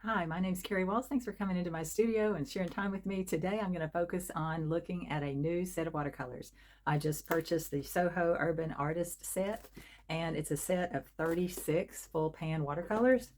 Hi, my name's kariwaltz. Thanks for coming into my studio and sharing time with me. Today I'm going to focus on looking at a new set of watercolors. I just purchased the SoHo Urban Artist set, and it's a set of 36 full pan watercolors.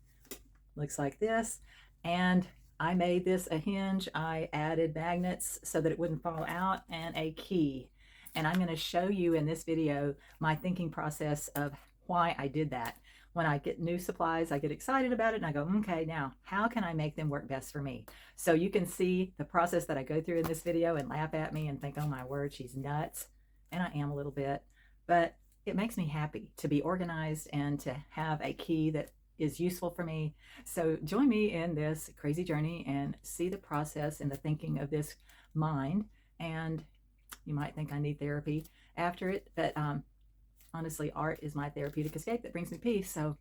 Looks like this. And I made this a hinge. I added magnets so that it wouldn't fall out and a key. And I'm going to show you in this video my thinking process of why I did that. When I get new supplies, I get excited about it and I go, okay, now how can I make them work best for me? So you can see the process that I go through in this video and laugh at me and think, oh my word, she's nuts. And I am a little bit, but it makes me happy to be organized and to have a key that is useful for me. So join me in this crazy journey and see the process and the thinking of this mind. And you might think I need therapy after it, but honestly, art is my therapeutic escape that brings me peace. So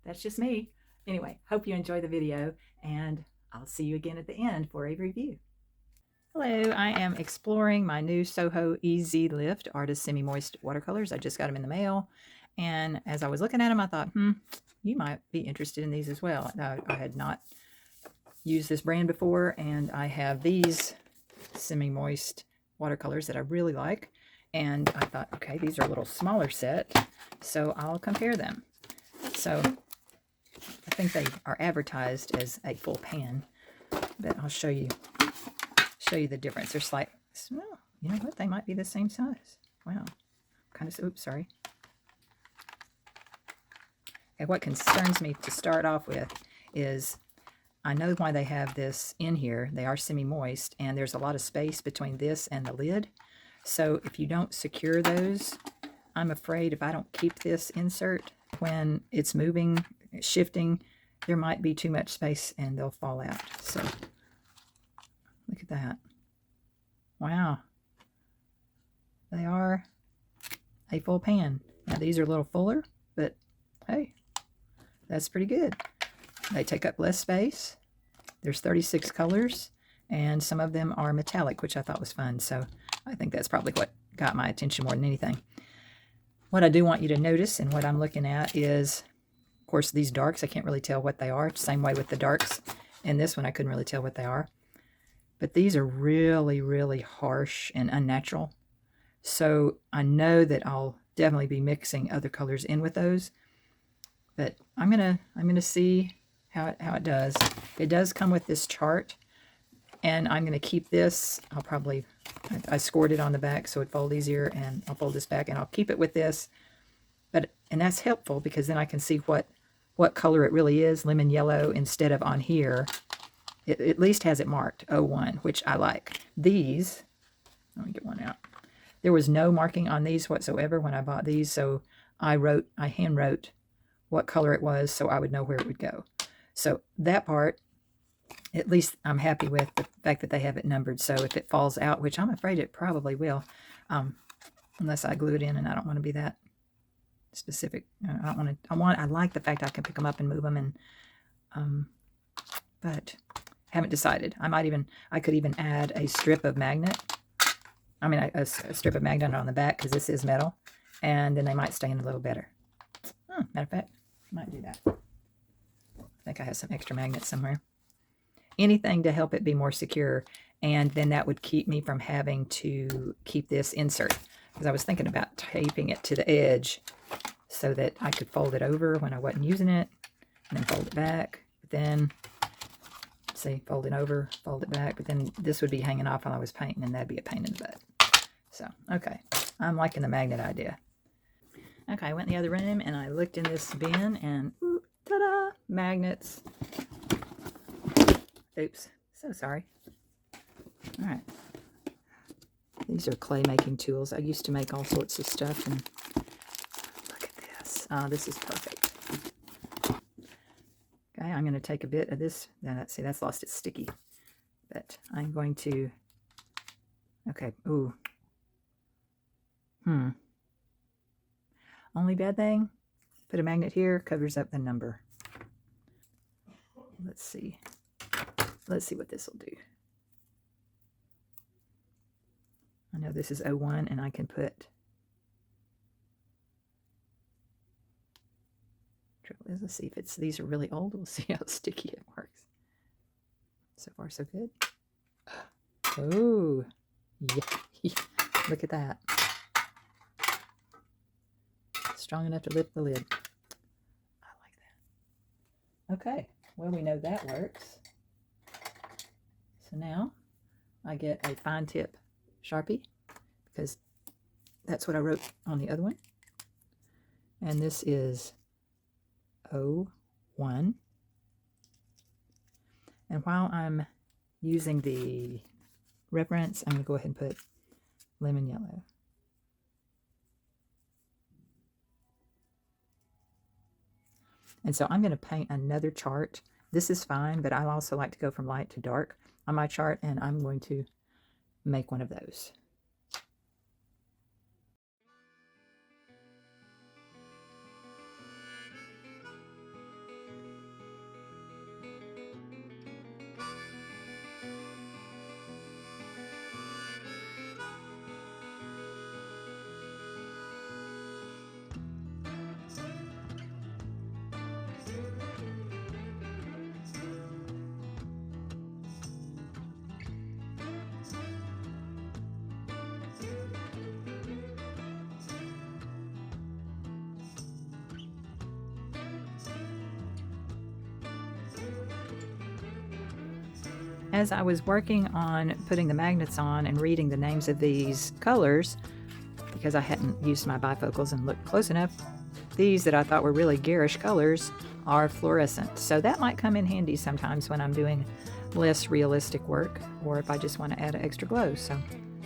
that's just me. Anyway, hope you enjoy the video, and I'll see you again at the end for a review. Hello, I am exploring my new SoHo Easy Lift Artist Semi-Moist Watercolors. I just got them in the mail, and as I was looking at them, I thought, you might be interested in these as well. I had not used this brand before, and I have these semi-moist watercolors that I really like. And I thought, okay, these are a little smaller set, so I'll compare them. So I think they are advertised as a full pan, but I'll show you the difference. They're slight. Well, you know what? They might be the same size. Wow. Kind of. Oops, sorry. And what concerns me to start off with is I know why they have this in here. They are semi-moist, and there's a lot of space between this and the lid. So if you don't secure those, I'm afraid if I don't keep this insert, when it's moving, shifting, there might be too much space and they'll fall out. So look at that. Wow. They are a full pan. Now these are a little fuller, but hey, that's pretty good. They take up less space. There's 36 colors, and some of them are metallic, which I thought was fun. So I think that's probably what got my attention more than anything. What I do want you to notice and what I'm looking at is, of course, these darks. I can't really tell what they are. Same way with the darks. In this one, I couldn't really tell what they are. But these are really, really harsh and unnatural. So I know that I'll definitely be mixing other colors in with those. But I'm gonna see how it does. It does come with this chart. And I'm going to keep this. I scored it on the back so it folds easier, and I'll fold this back and I'll keep it with this. And that's helpful because then I can see what color it really is, lemon yellow, instead of on here. It at least has it marked 01, which I like. These, let me get one out. There was no marking on these whatsoever when I bought these, so I hand wrote what color it was so I would know where it would go. So that part, at least I'm happy with the fact that they have it numbered. So if it falls out, which I'm afraid it probably will, unless I glue it in, and I don't want to be that specific. I like the fact I can pick them up and move them, and but haven't decided. I could even add a strip of magnet. I mean, a strip of magnet on the back, because this is metal, and then they might stay in a little better. Matter of fact, I might do that. I think I have some extra magnets somewhere. Anything to help it be more secure, and then that would keep me from having to keep this insert, because I was thinking about taping it to the edge so that I could fold it over when I wasn't using it, and then fold it back. But then, see, fold it over, fold it back, but then this would be hanging off while I was painting, and that'd be a pain in the butt. So, okay, I'm liking the magnet idea. Okay, I went in the other room and I looked in this bin, and ooh, ta-da, magnets. Oops, so sorry. All right. These are clay making tools. I used to make all sorts of stuff, and look at this. This is perfect. Okay, I'm going to take a bit of this. Now, see, that's lost its sticky. But I'm going to, okay, ooh. Only bad thing, put a magnet here, covers up the number. Let's see. Let's see what this will do. I know this is 01, and I can put trouble is, let's see if these are really old. We'll see how sticky it works. so good. Oh, yeah. Look at that. Strong enough to lift the lid. I like that. Okay, well, we know that works. So now I get a fine tip Sharpie because that's what I wrote on the other one. And this is 01. And while I'm using the reference, I'm going to go ahead and put lemon yellow. And so I'm going to paint another chart. This is fine, but I also like to go from light to dark on my chart, and I'm going to make one of those. As I was working on putting the magnets on and reading the names of these colors, because I hadn't used my bifocals and looked close enough, these that I thought were really garish colors are fluorescent. So that might come in handy sometimes when I'm doing less realistic work, or if I just want to add an extra glow. So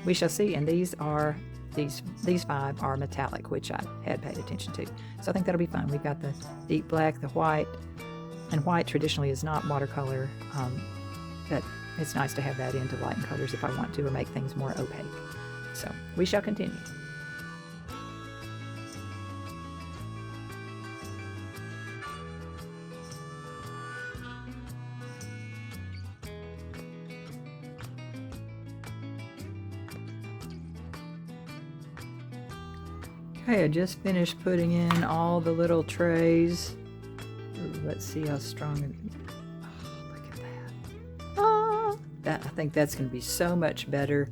we shall see. And these five are metallic, which I had paid attention to. So I think that'll be fun. We've got the deep black, the white, and white traditionally is not watercolor, but it's nice to have that into lighten colors if I want to, or make things more opaque. So we shall continue. Okay, I just finished putting in all the little trays. Let's see how strong it is. I think that's going to be so much better.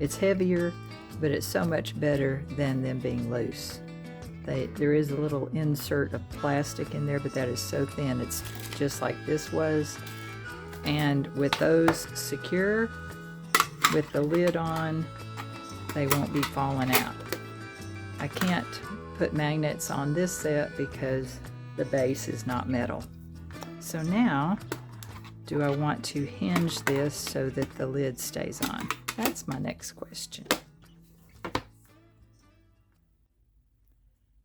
It's heavier, but it's so much better than them being loose. There is a little insert of plastic in there, but that is so thin. It's just like this was. And with those secure, with the lid on, they won't be falling out. I can't put magnets on this set because the base is not metal. So now, do I want to hinge this so that the lid stays on? That's my next question.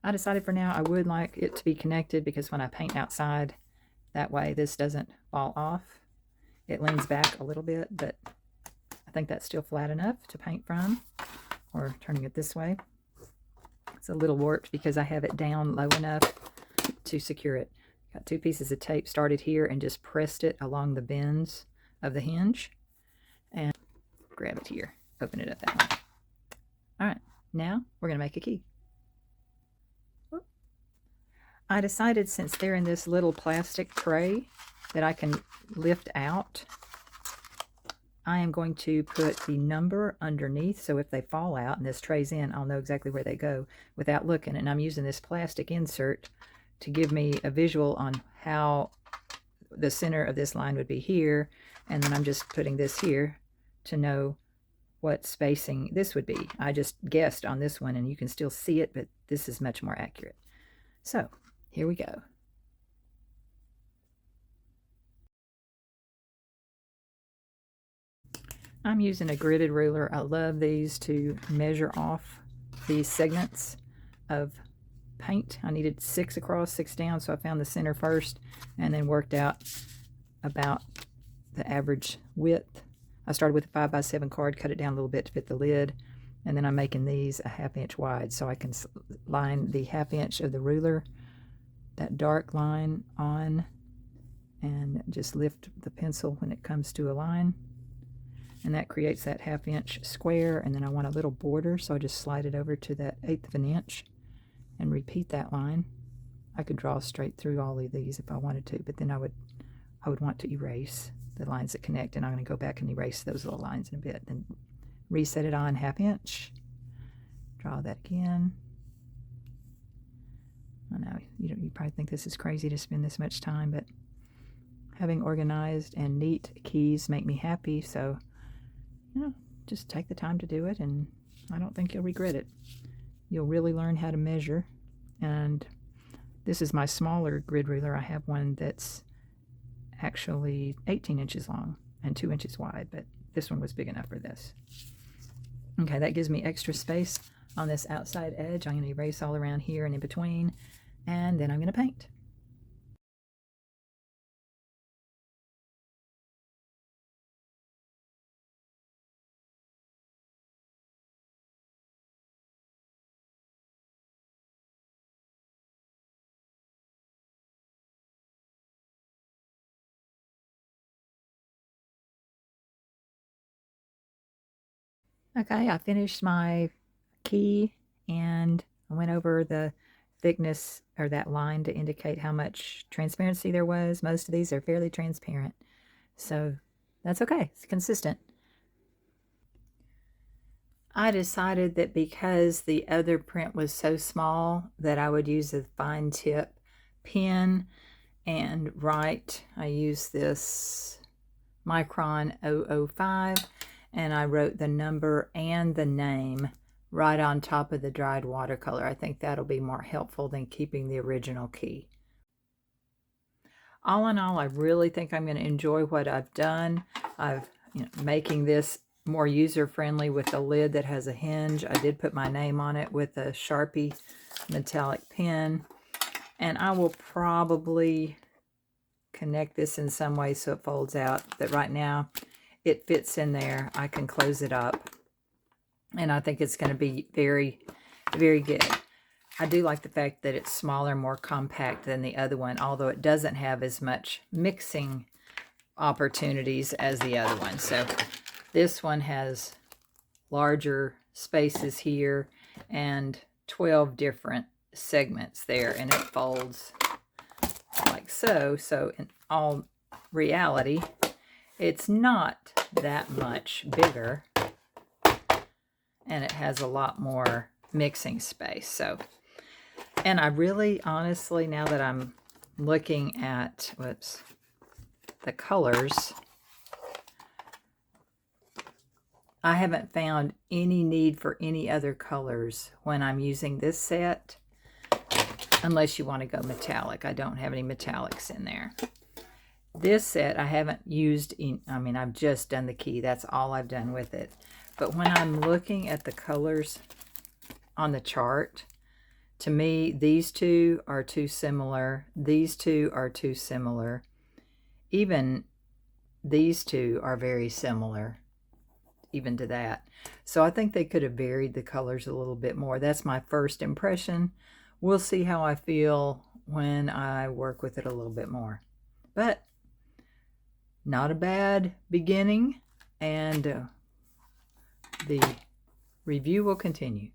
I decided for now I would like it to be connected because when I paint outside, that way this doesn't fall off. It leans back a little bit, but I think that's still flat enough to paint from, or turning it this way. It's a little warped because I have it down low enough to secure it. Got 2 pieces of tape, started here and just pressed it along the bends of the hinge and grab it here, open it up that way. All right, now we're going to make a key. I decided, since they're in this little plastic tray that I can lift out, I am going to put the number underneath, so if they fall out and this tray's in, I'll know exactly where they go without looking. And I'm using this plastic insert to give me a visual on how the center of this line would be here, and then I'm just putting this here to know what spacing this would be. I just guessed on this one, and you can still see it, but this is much more accurate. So here we go. I'm using a gridded ruler. I love these to measure off these segments of paint. I needed 6 across, 6 down, so I found the center first and then worked out about the average width. I started with a 5x7 card, cut it down a little bit to fit the lid, and then I'm making these a 1/2 inch wide, so I can line the 1/2 inch of the ruler, that dark line, on, and just lift the pencil when it comes to a line, and that creates that 1/2 inch square. And then I want a little border, so I just slide it over to that 1/8 of an inch and repeat that line. I could draw straight through all of these if I wanted to, but then I would want to erase. the lines that connect, and I'm going to go back and erase those little lines in a bit and reset it on 1/2 inch. Draw that again. I know you probably think this is crazy to spend this much time, but having organized and neat keys make me happy. So, just take the time to do it, and I don't think you'll regret it. You'll really learn how to measure. And this is my smaller grid ruler. I have one that's actually 18 inches long and 2 inches wide, but this one was big enough for this. Okay, that gives me extra space on this outside edge. I'm going to erase all around here and in between, and then I'm going to paint. Okay, I finished my key and I went over the thickness or that line to indicate how much transparency there was. Most of these are fairly transparent, so that's okay. It's consistent. I decided that because the other print was so small that I would use a fine tip pen and write. I used this Micron 005 and I wrote the number and the name right on top of the dried watercolor. I think that'll be more helpful than keeping the original key. All in all, I really think I'm going to enjoy what I've done. Making this more user-friendly with the lid that has a hinge. I did put my name on it with a Sharpie metallic pen, and I will probably connect this in some way so it folds out, but right now it fits in there. I can close it up, and I think it's going to be very, very good. I do like the fact that it's smaller, more compact than the other one, although it doesn't have as much mixing opportunities as the other one. So this one has larger spaces here and 12 different segments there, and it folds like so. So in all reality, it's not that much bigger, and it has a lot more mixing space. So, and I really, honestly, now that I'm looking at, the colors, I haven't found any need for any other colors when I'm using this set, unless you want to go metallic. I don't have any metallics in there. This set I haven't used, I've just done the key. That's all I've done with it. But when I'm looking at the colors on the chart, to me, these two are too similar. These two are too similar. Even these two are very similar, even to that. So I think they could have varied the colors a little bit more. That's my first impression. We'll see how I feel when I work with it a little bit more. But not a bad beginning, and the review will continue.